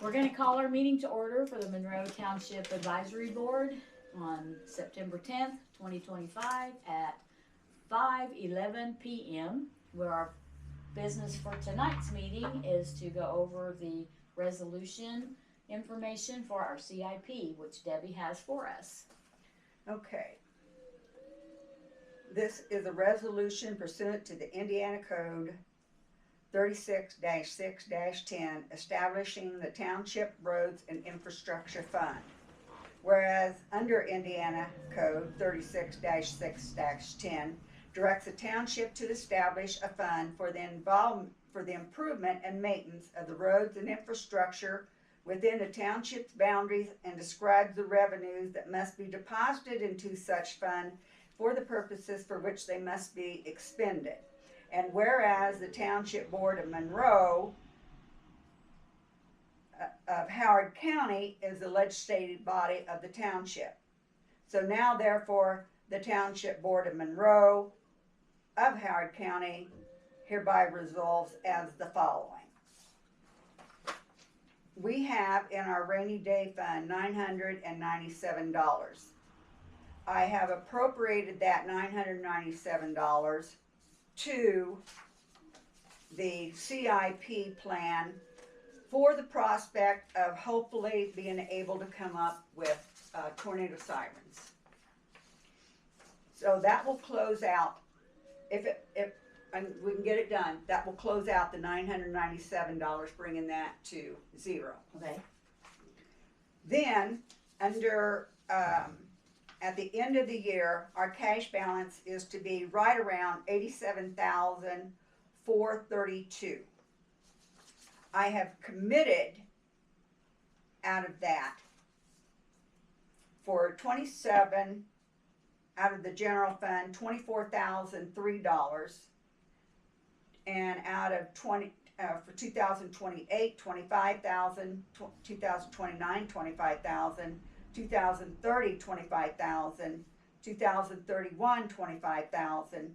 We're going to call our meeting to order for the Monroe Township Advisory Board on September 10th, 2025 at 5:11 p.m. where our business for tonight's meeting is to go over the resolution information for our CIP, which Debbie has for us. Okay. This is a resolution pursuant to the Indiana Code 36-6-10 establishing the Township Roads and Infrastructure Fund. Whereas under Indiana Code 36-6-10 directs the township to establish a fund for the improvement and maintenance of the roads and infrastructure within the township's boundaries and describes the revenues that must be deposited into such fund for the purposes for which they must be expended. And whereas the Township Board of Monroe of Howard County is the legislative body of the township. So now therefore the Township Board of Monroe of Howard County hereby resolves as the following. We have in our rainy day fund $997. I have appropriated that $997 to the CIP plan for the prospect of hopefully being able to come up with tornado sirens. So that will close out, if we can get it done, that will close out the $997, bringing that to zero. Okay. Then, under at the end of the year, our cash balance is to be right around $87,432. I have committed out of that for 27 out of the general fund $24,003, and out of 20 for 2028 $25,000, 2029 $25,000, 2030 $25,000, 2031 $25,000,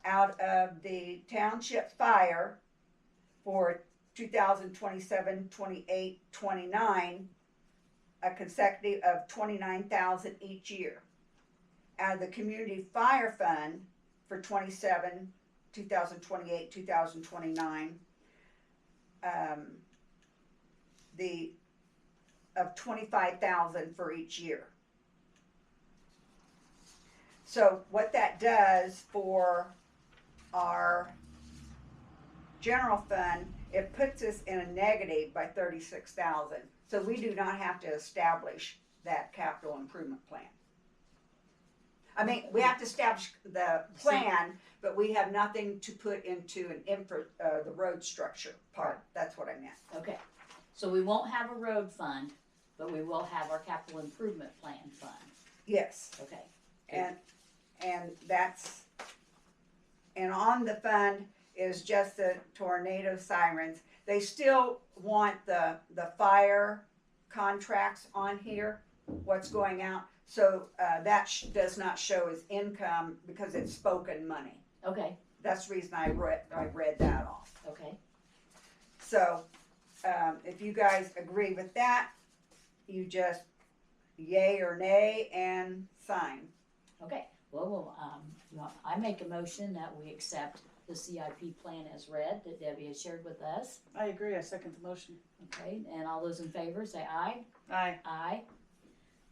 out of the township fire for 2027, 28, 29, a consecutive of $29,000 each year. Out of the community fire fund for 27, 2028, 2029, of $25,000 for each year. So what that does for our general fund, it puts us in a negative by $36,000. So we do not have to establish that capital improvement plan. I mean, we have to establish the plan, but we have nothing to put into the road structure part. That's what I meant. Okay. So we won't have a road fund, but we will have our capital improvement plan fund. Yes. Okay. And that's, and on the fund is just the tornado sirens. They still want the fire contracts on here, what's going out. So that does not show as income because it's spoken money. Okay. That's the reason I read that off. Okay. So if you guys agree with that, you just yay or nay and sign. Okay. Well, I make a motion that we accept the CIP plan as read that Debbie has shared with us. I agree. I second the motion. Okay. And all those in favor say aye. Aye. Aye.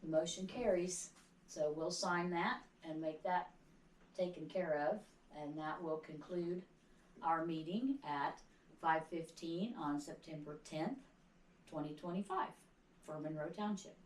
The motion carries. So we'll sign that and make that taken care of. And that will conclude our meeting at 5:15 on September 10th, 2025 for Monroe Township.